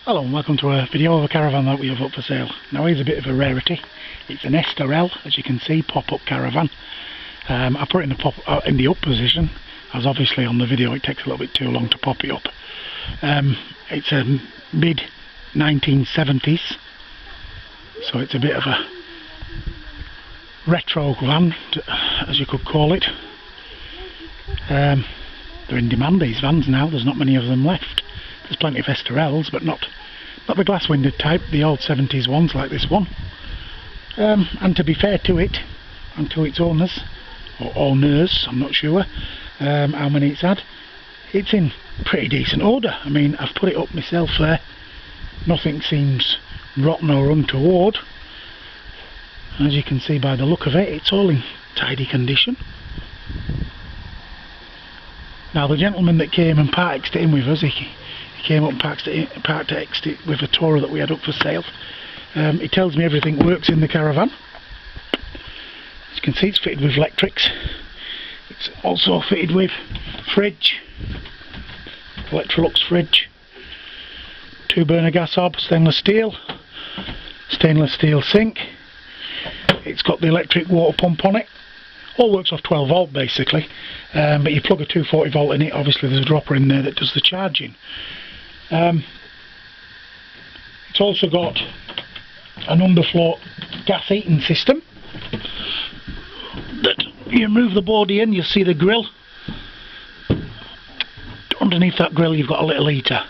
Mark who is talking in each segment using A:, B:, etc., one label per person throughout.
A: Hello and welcome to a video of a caravan that we have up for sale. Now here's a bit of a rarity. It's an Esterel, as you can see, pop-up caravan. I put it in the up position, as obviously on the video it takes a little bit too long to pop it up. It's a mid 1970s, so it's a bit of a retro van, as you could call it. They're in demand, these vans, now. There's not many of them left. There's plenty of Esterels, but not the glass windowed type, the old 70s ones like this one. And to be fair to it, and to its owners, or owners, I'm not sure how many it's had, it's in pretty decent order. I mean, I've put it up myself there. Nothing seems rotten or untoward. As you can see by the look of it, it's all in tidy condition. Now the gentleman that came and parked it in with us, he came up and parked it with a Tourer that we had up for sale. He tells me everything works in the caravan. As you can see, it's fitted with electrics. It's also fitted with fridge, Electrolux fridge, 2 burner gas hob, stainless steel sink. It's got the electric water pump on it. All works off 12 volt basically, but you plug a 240 volt in it. Obviously there's a dropper in there that does the charging. It's also got an underfloor gas heating system that you move the body in, you'll see the grill. Underneath that grill you've got a little heater,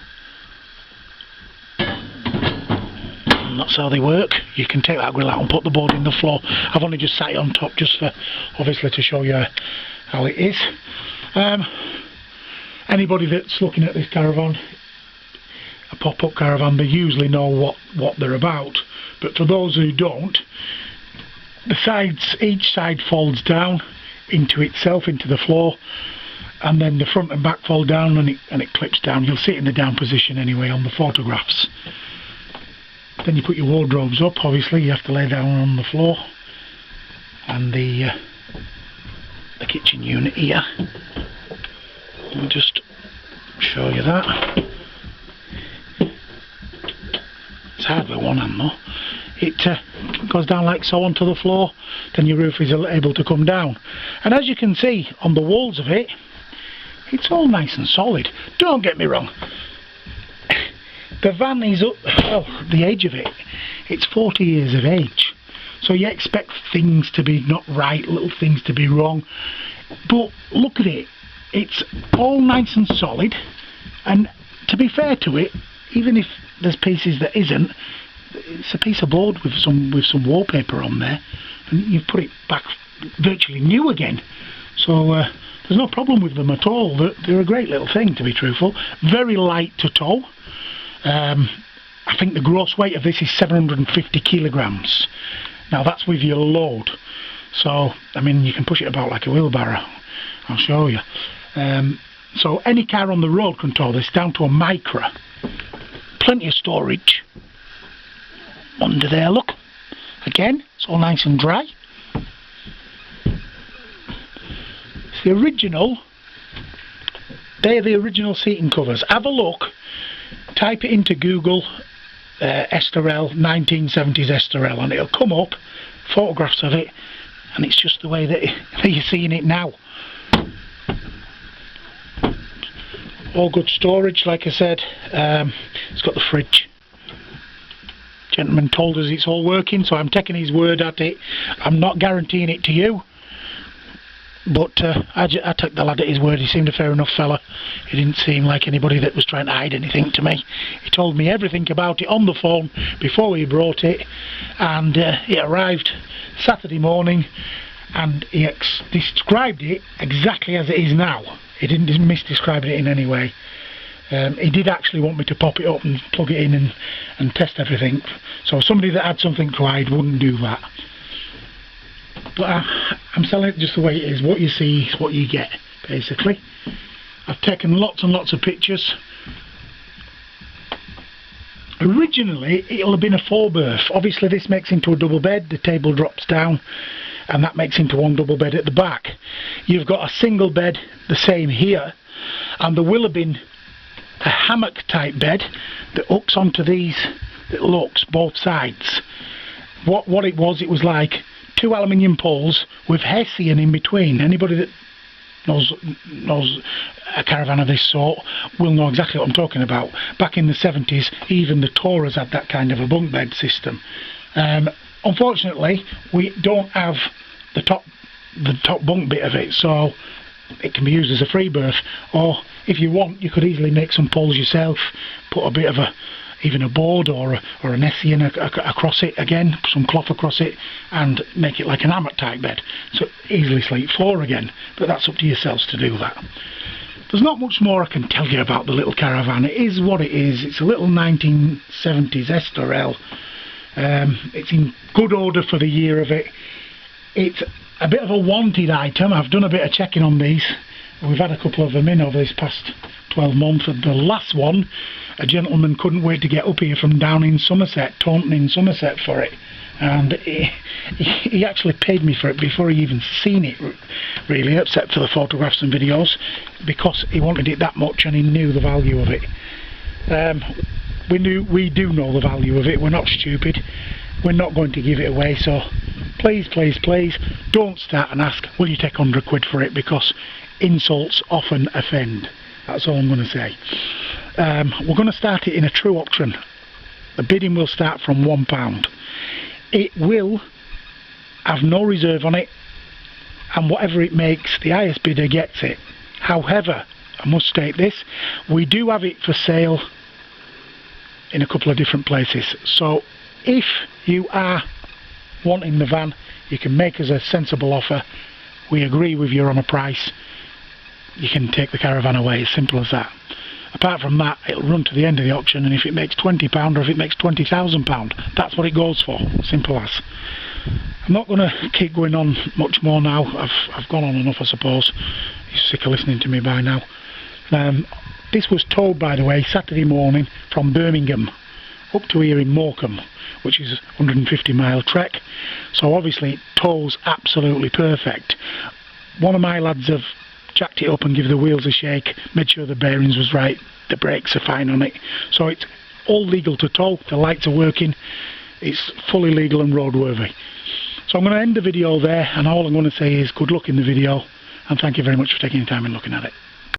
A: and that's how they work. You can take that grill out and put the board in the floor. I've only just sat it on top just for, obviously, to show you how it is. Anybody that's looking at this caravan, a pop-up caravan, they usually know what they're about, but for those who don't, the sides, each side folds down into itself, into the floor, and then the front and back fold down, and it clips down. You'll see it in the down position anyway on the photographs. Then you put your wardrobes up. Obviously you have to lay down on the floor, and the kitchen unit here. I'll just show you that. It's hardly one hand though. It goes down like so onto the floor, then your roof is able to come down. And as you can see on the walls of it, it's all nice and solid. Don't get me wrong, the van is up, well, the age of it, it's 40 years of age, so you expect things to be not right, little things to be wrong, but look at it, it's all nice and solid. And to be fair to it, even if there's pieces that isn't, it's a piece of board with some wallpaper on there, and you've put it back virtually new again, so there's no problem with them at all. They're a great little thing, to be truthful. Very light to tow. I think the gross weight of this is 750 kilograms. Now that's with your load, so I mean you can push it about like a wheelbarrow. I'll show you. So any car on the road can tow this, down to a Micra. Plenty of storage under there, look. Again, it's all nice and dry. It's the original. They're the original seating covers. Have a look. Type it into Google, Esterel, 1970s Esterel, and it'll come up, photographs of it, and it's just the way that you're seeing it now. All good storage, like I said. It's got the fridge. Gentleman told us it's all working, so I'm taking his word at it. I'm not guaranteeing it to you, but I took the lad at his word. He seemed a fair enough fella. He didn't seem like anybody that was trying to hide anything to me. He told me everything about it on the phone before he brought it, and it arrived Saturday morning, and he described it exactly as it is now. He didn't misdescribe it in any way. He did actually want me to pop it up and plug it in and test everything, so somebody that had something to hide wouldn't do that. But I'm selling it just the way it is. What you see is what you get, basically. I've taken lots and lots of pictures. Originally it'll have been a 4-berth. Obviously this makes into a double bed, the table drops down, and that makes into one double bed at the back. You've got a single bed the same here, and there will have been a hammock type bed that hooks onto these little hooks both sides. What it was like 2 aluminium poles with hessian in between. Anybody that knows a caravan of this sort will know exactly what I'm talking about. Back in the 70s, even the Taurus had that kind of a bunk bed system. Unfortunately, we don't have the top bunk bit of it, so it can be used as a free berth, or if you want, you could easily make some poles yourself, put a bit of even a board or an hessian across it, again some cloth across it, and make it like an hammock type bed, so easily sleep 4 again. But that's up to yourselves to do that. There's not much more I can tell you about the little caravan. It is what it is. It's a little 1970s Esterel. It's in good order for the year of it. It's a bit of a wanted item. I've done a bit of checking on these. We've had a couple of them in over this past 12 months. The last one, a gentleman couldn't wait to get up here from down in Somerset, Taunton in Somerset, for it, and he actually paid me for it before he even seen it, really, except for the photographs and videos, because he wanted it that much and he knew the value of it. We do know the value of it. We're not stupid. We're not going to give it away, so please, please, please don't start and ask, will you take 100 quid for it, because insults often offend. That's all I'm going to say. We're going to start it in a true auction. The bidding will start from £1. It will have no reserve on it, and whatever it makes, the highest bidder gets it. However, I must state this, we do have it for sale in a couple of different places, so if you are wanting the van, you can make us a sensible offer. We agree with you on a price, you can take the caravan away. As simple as that. Apart from that, it'll run to the end of the auction, and if it makes £20 or if it makes £20,000, that's what it goes for. Simple as. I'm not going to keep going on much more now. I've gone on enough, I suppose. You're sick of listening to me by now. This was towed, by the way, Saturday morning from Birmingham up to here in Morecambe, which is a 150-mile trek, so obviously it tows absolutely perfect. One of my lads have jacked it up and give the wheels a shake, made sure the bearings was right, the brakes are fine on it, so it's all legal to tow. The lights are working, it's fully legal and roadworthy. So I'm going to end the video there, and all I'm going to say is good luck in the video, and thank you very much for taking your time and looking at it.